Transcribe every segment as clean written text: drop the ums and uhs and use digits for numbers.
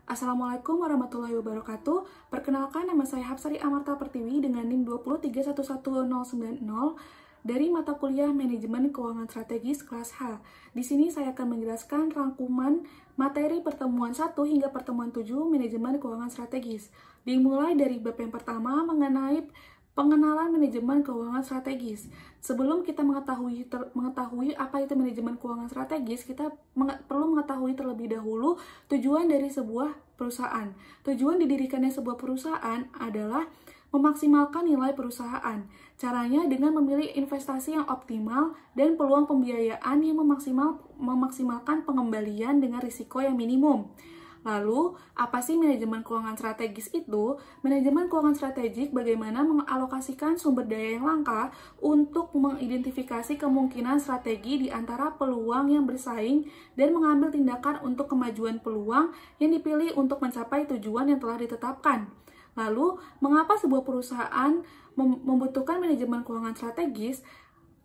Assalamualaikum warahmatullahi wabarakatuh. Perkenalkan, nama saya Hapsari Amarta Pertiwi dengan NIM 2311090 dari mata kuliah Manajemen Keuangan Strategis kelas H. Di sini saya akan menjelaskan rangkuman materi pertemuan 1 hingga pertemuan 7 Manajemen Keuangan Strategis. Dimulai dari bab yang pertama mengenai pengenalan manajemen keuangan strategis. Sebelum kita mengetahui apa itu manajemen keuangan strategis, kita perlu mengetahui terlebih dahulu tujuan dari sebuah perusahaan. Tujuan didirikannya sebuah perusahaan adalah memaksimalkan nilai perusahaan. Caranya dengan memilih investasi yang optimal dan peluang pembiayaan yang memaksimalkan pengembalian dengan risiko yang minimum. Lalu, apa sih manajemen keuangan strategis itu? Manajemen keuangan strategik bagaimana mengalokasikan sumber daya yang langka untuk mengidentifikasi kemungkinan strategi di antara peluang yang bersaing dan mengambil tindakan untuk kemajuan peluang yang dipilih untuk mencapai tujuan yang telah ditetapkan. Lalu, mengapa sebuah perusahaan membutuhkan manajemen keuangan strategis?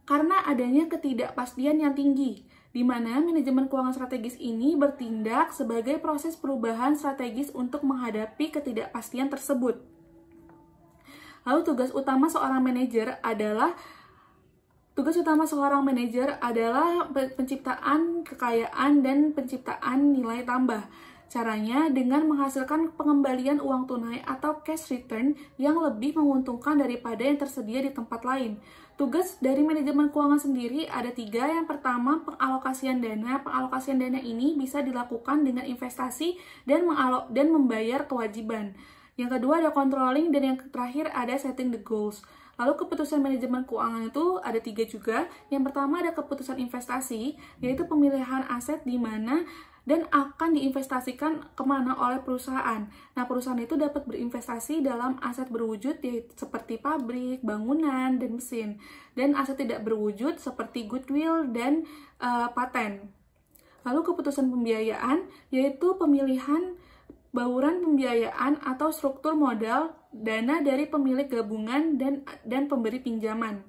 Karena adanya ketidakpastian yang tinggi, di mana manajemen keuangan strategis ini bertindak sebagai proses perubahan strategis untuk menghadapi ketidakpastian tersebut. Lalu tugas utama seorang manajer adalah penciptaan kekayaan dan penciptaan nilai tambah. Caranya dengan menghasilkan pengembalian uang tunai atau cash return yang lebih menguntungkan daripada yang tersedia di tempat lain. Tugas dari manajemen keuangan sendiri ada 3. Yang pertama, pengalokasian dana. Pengalokasian dana ini bisa dilakukan dengan investasi dan membayar kewajiban. Yang kedua ada controlling, dan yang terakhir ada setting the goals. Lalu keputusan manajemen keuangan itu ada 3 juga. Yang pertama ada keputusan investasi, yaitu pemilihan aset di mana dan akan diinvestasikan kemana oleh perusahaan. Nah, perusahaan itu dapat berinvestasi dalam aset berwujud yaitu seperti pabrik, bangunan, dan mesin. Dan aset tidak berwujud seperti goodwill dan paten. Lalu keputusan pembiayaan yaitu pemilihan bauran pembiayaan atau struktur modal dana dari pemilik gabungan dan pemberi pinjaman.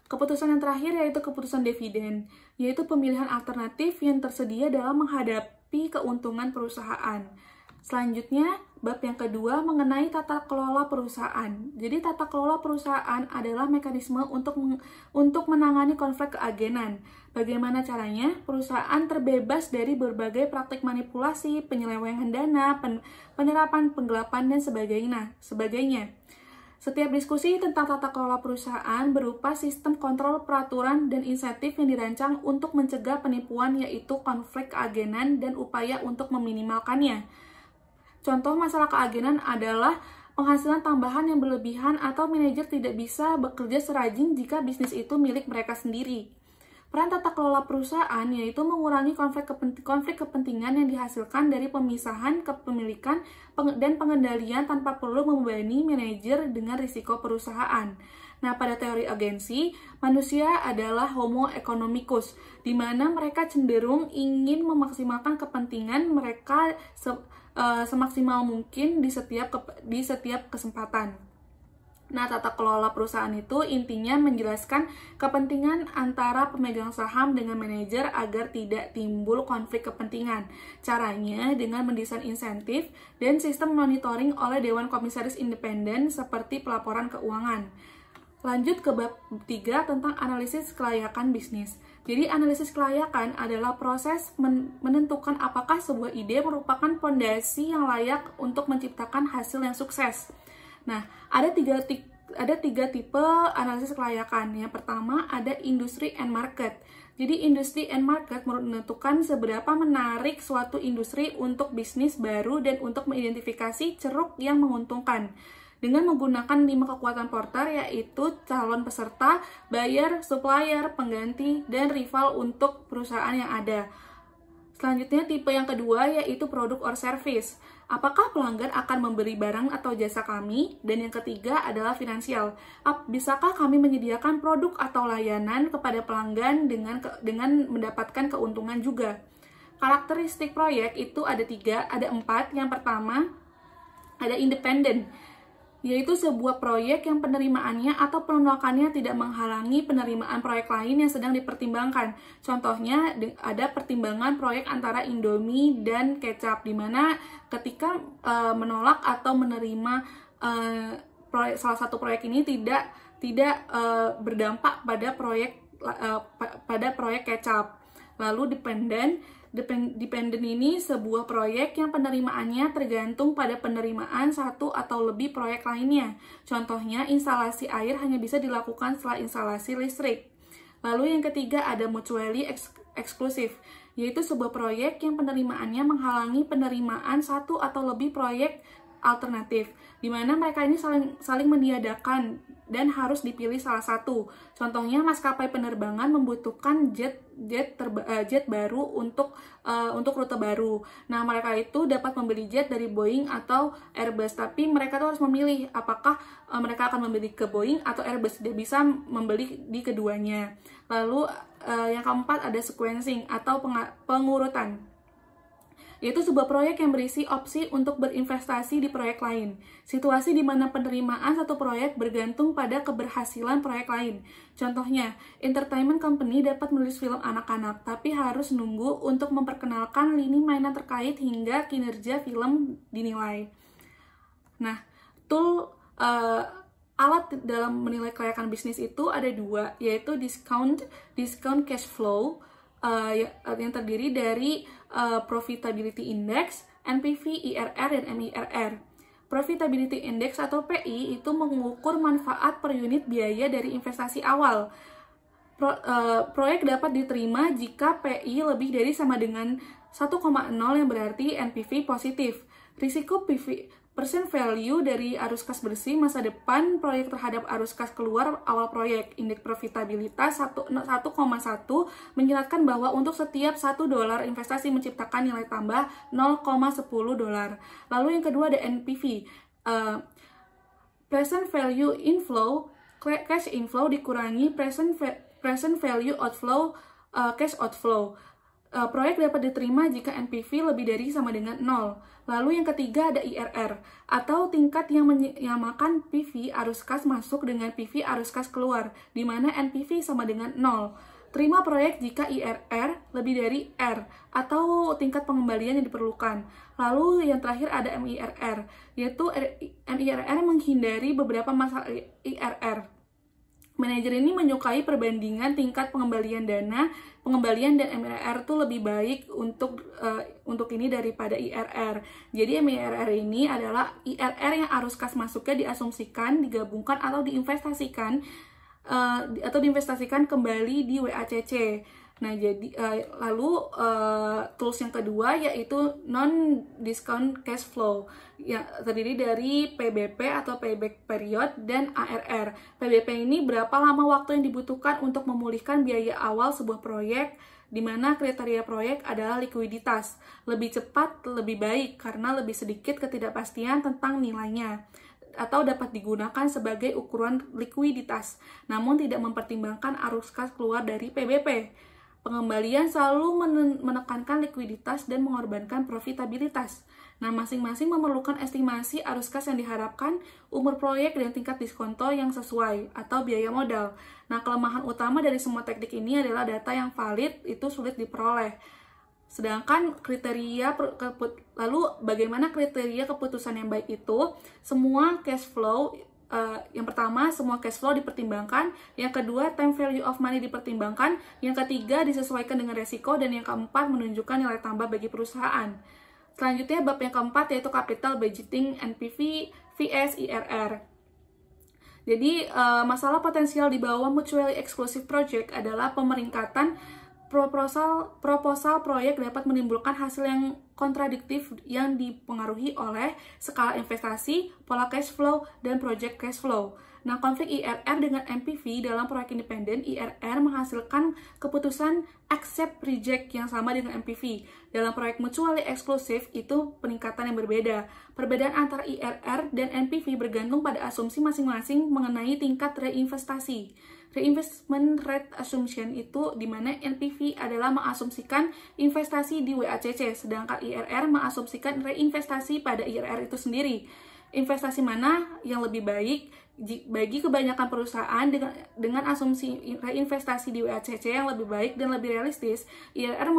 Keputusan yang terakhir yaitu keputusan dividen, yaitu pemilihan alternatif yang tersedia dalam menghadapi keuntungan perusahaan. Selanjutnya, bab yang kedua mengenai tata kelola perusahaan. Jadi, tata kelola perusahaan adalah mekanisme untuk menangani konflik keagenan. Bagaimana caranya? Perusahaan terbebas dari berbagai praktik manipulasi, penyelewengan dana, penerapan penggelapan, dan sebagainya. Setiap diskusi tentang tata kelola perusahaan berupa sistem kontrol, peraturan, dan insentif yang dirancang untuk mencegah penipuan, yaitu konflik keagenan dan upaya untuk meminimalkannya. Contoh masalah keagenan adalah penghasilan tambahan yang berlebihan atau manajer tidak bisa bekerja serajin jika bisnis itu milik mereka sendiri. Peran tata kelola perusahaan yaitu mengurangi konflik kepentingan yang dihasilkan dari pemisahan kepemilikan dan pengendalian tanpa perlu membebani manajer dengan risiko perusahaan. Nah, pada teori agensi, manusia adalah homo economicus, di mana mereka cenderung ingin memaksimalkan kepentingan mereka semaksimal mungkin di setiap kesempatan. Nah, tata kelola perusahaan itu intinya menjelaskan kepentingan antara pemegang saham dengan manajer agar tidak timbul konflik kepentingan. Caranya dengan mendesain insentif dan sistem monitoring oleh Dewan Komisaris Independen seperti pelaporan keuangan. Lanjut ke bab 3 tentang analisis kelayakan bisnis. Jadi, analisis kelayakan adalah proses menentukan apakah sebuah ide merupakan fondasi yang layak untuk menciptakan hasil yang sukses. Nah, ada tiga tipe analisis kelayakan. Yang pertama ada industri and market. Jadi industri and market menentukan seberapa menarik suatu industri untuk bisnis baru dan untuk mengidentifikasi ceruk yang menguntungkan. Dengan menggunakan 5 kekuatan Porter, yaitu calon peserta, buyer, supplier, pengganti, dan rival untuk perusahaan yang ada. Selanjutnya tipe yang kedua yaitu produk or service. Apakah pelanggan akan membeli barang atau jasa kami? Dan yang ketiga adalah finansial. Bisakah kami menyediakan produk atau layanan kepada pelanggan dengan mendapatkan keuntungan juga? Karakteristik proyek itu ada 4. Yang pertama ada independen. yaitu sebuah proyek yang penerimaannya atau penolakannya tidak menghalangi penerimaan proyek lain yang sedang dipertimbangkan. Contohnya ada pertimbangan proyek antara Indomie dan kecap, di mana ketika menolak atau menerima salah satu proyek ini tidak berdampak pada proyek kecap. Lalu dependen ini sebuah proyek yang penerimaannya tergantung pada penerimaan satu atau lebih proyek lainnya. Contohnya, instalasi air hanya bisa dilakukan setelah instalasi listrik. Lalu yang ketiga ada mutually exclusive, yaitu sebuah proyek yang penerimaannya menghalangi penerimaan satu atau lebih proyek alternatif, di mana mereka ini saling meniadakan dan harus dipilih salah satu. Contohnya, maskapai penerbangan membutuhkan jet baru untuk rute baru. Nah, mereka itu dapat membeli jet dari Boeing atau Airbus, tapi mereka tuh harus memilih apakah mereka akan membeli ke Boeing atau Airbus. Dia bisa membeli di keduanya. Lalu yang keempat ada sequencing atau pengurutan, yaitu sebuah proyek yang berisi opsi untuk berinvestasi di proyek lain. Situasi di mana penerimaan satu proyek bergantung pada keberhasilan proyek lain. Contohnya, entertainment company dapat menulis film anak-anak, tapi harus nunggu untuk memperkenalkan lini mainan terkait hingga kinerja film dinilai. Nah, alat dalam menilai kelayakan bisnis itu ada dua, yaitu discount cash flow, yang terdiri dari Profitability Index, NPV, IRR, dan MIRR. Profitability Index atau PI itu mengukur manfaat per unit biaya dari investasi awal. Proyek dapat diterima jika PI lebih dari sama dengan 1,0 yang berarti NPV positif. Risiko percent value dari arus kas bersih masa depan proyek terhadap arus kas keluar awal proyek. Indeks profitabilitas 1,1 menjelaskan bahwa untuk setiap $1 investasi menciptakan nilai tambah $0,10. Lalu yang kedua ada NPV, present value inflow, cash inflow dikurangi present value outflow, cash outflow. Proyek dapat diterima jika NPV lebih dari sama dengan 0. Lalu yang ketiga ada IRR, atau tingkat yang menyamakan PV arus kas masuk dengan PV arus kas keluar, di mana NPV sama dengan 0. Terima proyek jika IRR lebih dari R, atau tingkat pengembalian yang diperlukan. Lalu yang terakhir ada MIRR, yaitu MIRR menghindari beberapa masalah IRR. Manajer ini menyukai perbandingan tingkat pengembalian dan MIRR itu lebih baik untuk ini daripada IRR. Jadi MIRR ini adalah IRR yang arus kas masuknya diasumsikan, digabungkan atau diinvestasikan kembali di WACC. Nah, jadi tools yang kedua yaitu non-discount cash flow, yang terdiri dari PBP atau payback period dan ARR. PBP ini berapa lama waktu yang dibutuhkan untuk memulihkan biaya awal sebuah proyek, di mana kriteria proyek adalah likuiditas. Lebih cepat, lebih baik karena lebih sedikit ketidakpastian tentang nilainya, atau dapat digunakan sebagai ukuran likuiditas, namun tidak mempertimbangkan arus kas keluar dari PBP. Pengembalian selalu menekankan likuiditas dan mengorbankan profitabilitas. Nah, masing-masing memerlukan estimasi arus kas yang diharapkan, umur proyek, dan tingkat diskonto yang sesuai, atau biaya modal. Nah, kelemahan utama dari semua teknik ini adalah data yang valid itu sulit diperoleh. Sedangkan lalu bagaimana kriteria keputusan yang baik itu? Semua cash flow, yang pertama, semua cash flow dipertimbangkan. Yang kedua, time value of money dipertimbangkan. Yang ketiga, disesuaikan dengan resiko. Dan yang keempat, menunjukkan nilai tambah bagi perusahaan. Selanjutnya, bab yang keempat yaitu capital budgeting, NPV, VS, IRR. Jadi, masalah potensial di bawah mutually exclusive project adalah pemeringkatan proposal proyek dapat menimbulkan hasil yang kontradiktif yang dipengaruhi oleh skala investasi, pola cash flow, dan project cash flow. Nah, konflik IRR dengan NPV dalam proyek independen, IRR menghasilkan keputusan accept reject yang sama dengan NPV. Dalam proyek mutually exclusive itu peningkatan yang berbeda. Perbedaan antara IRR dan NPV bergantung pada asumsi masing-masing mengenai tingkat reinvestasi. Reinvestment rate assumption itu di mana NPV adalah mengasumsikan investasi di WACC, sedangkan IRR mengasumsikan reinvestasi pada IRR itu sendiri. investasi mana yang lebih baik bagi kebanyakan perusahaan dengan asumsi reinvestasi di WACC yang lebih baik dan lebih realistis. IRR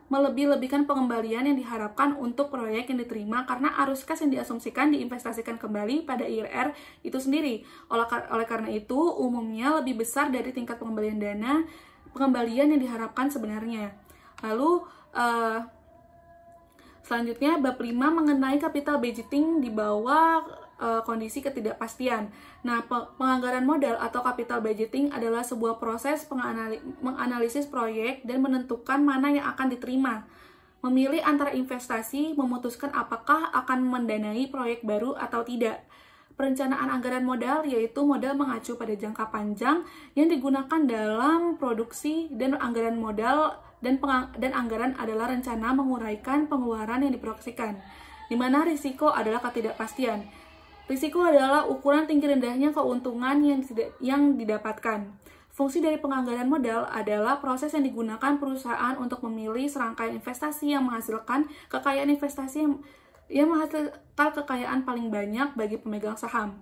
melebih-lebihkan pengembalian yang diharapkan untuk proyek yang diterima karena arus kas yang diasumsikan diinvestasikan kembali pada IRR itu sendiri. Oleh karena itu, umumnya lebih besar dari tingkat pengembalian yang diharapkan sebenarnya. Lalu selanjutnya bab 5 mengenai capital budgeting di bawah kondisi ketidakpastian. Nah, penganggaran modal atau capital budgeting adalah sebuah proses menganalisis proyek dan menentukan mana yang akan diterima. Memilih antara investasi, memutuskan apakah akan mendanai proyek baru atau tidak. Perencanaan anggaran modal yaitu modal mengacu pada jangka panjang yang digunakan dalam produksi, dan anggaran modal dan anggaran adalah rencana menguraikan pengeluaran yang diproyeksikan, di mana risiko adalah ketidakpastian. Risiko adalah ukuran tinggi rendahnya keuntungan yang didapatkan. Fungsi dari penganggaran modal adalah proses yang digunakan perusahaan untuk memilih serangkaian investasi yang menghasilkan kekayaan menghasilkan kekayaan paling banyak bagi pemegang saham.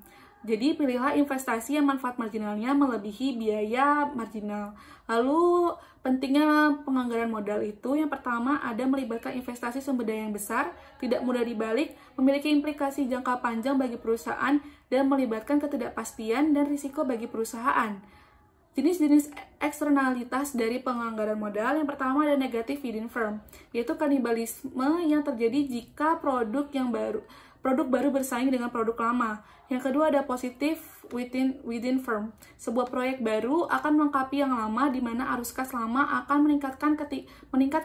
Jadi pilihlah investasi yang manfaat marginalnya melebihi biaya marginal. Lalu pentingnya penganggaran modal itu, yang pertama ada melibatkan investasi sumber daya yang besar, tidak mudah dibalik, memiliki implikasi jangka panjang bagi perusahaan, dan melibatkan ketidakpastian dan risiko bagi perusahaan. Jenis-jenis eksternalitas dari penganggaran modal, yang pertama ada negative within firm, yaitu kanibalisme yang terjadi jika produk baru bersaing dengan produk lama. Yang kedua ada positive within firm. Sebuah proyek baru akan melengkapi yang lama, di mana arus kas lama akan meningkat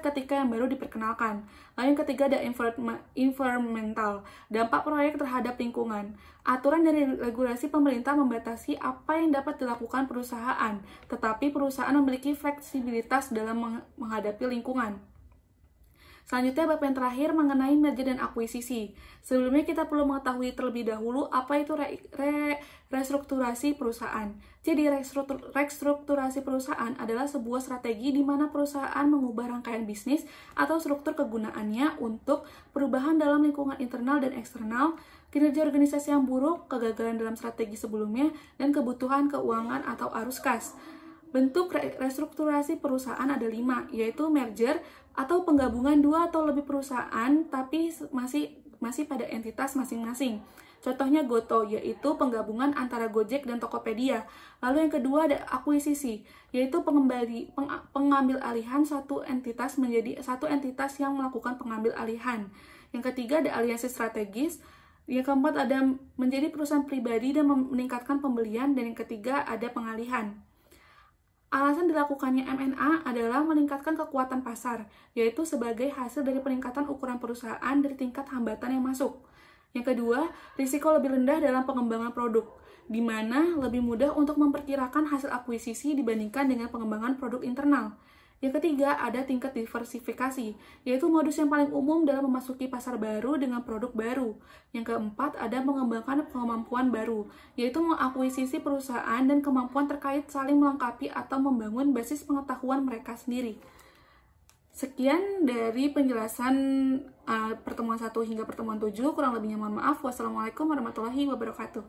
ketika yang baru diperkenalkan. Lalu yang ketiga ada environmental, dampak proyek terhadap lingkungan. Aturan dari regulasi pemerintah membatasi apa yang dapat dilakukan perusahaan, tetapi perusahaan memiliki fleksibilitas dalam menghadapi lingkungan. Selanjutnya, bab yang terakhir mengenai merger dan akuisisi. Sebelumnya kita perlu mengetahui terlebih dahulu apa itu restrukturasi perusahaan. Jadi, restrukturasi perusahaan adalah sebuah strategi di mana perusahaan mengubah rangkaian bisnis atau struktur kegunaannya untuk perubahan dalam lingkungan internal dan eksternal, kinerja organisasi yang buruk, kegagalan dalam strategi sebelumnya, dan kebutuhan keuangan atau arus kas. Bentuk restrukturasi perusahaan ada 5, yaitu merger atau penggabungan 2 atau lebih perusahaan tapi masih pada entitas masing-masing. Contohnya Goto, yaitu penggabungan antara Gojek dan Tokopedia. Lalu yang kedua ada akuisisi, yaitu pengambil alihan satu entitas menjadi satu entitas yang melakukan pengambil alihan. Yang ketiga ada aliansi strategis. Yang keempat ada menjadi perusahaan pribadi dan meningkatkan pembelian. Dan yang ketiga ada pengalihan. Alasan dilakukannya M&A adalah meningkatkan kekuatan pasar, yaitu sebagai hasil dari peningkatan ukuran perusahaan dari tingkat hambatan yang masuk. Yang kedua, risiko lebih rendah dalam pengembangan produk, di mana lebih mudah untuk memperkirakan hasil akuisisi dibandingkan dengan pengembangan produk internal. Yang ketiga, ada tingkat diversifikasi, yaitu modus yang paling umum dalam memasuki pasar baru dengan produk baru. Yang keempat, ada mengembangkan kemampuan baru, yaitu mengakuisisi perusahaan dan kemampuan terkait saling melengkapi atau membangun basis pengetahuan mereka sendiri. Sekian dari penjelasan pertemuan 1 hingga pertemuan 7, kurang lebihnya mohon maaf. Wassalamualaikum warahmatullahi wabarakatuh.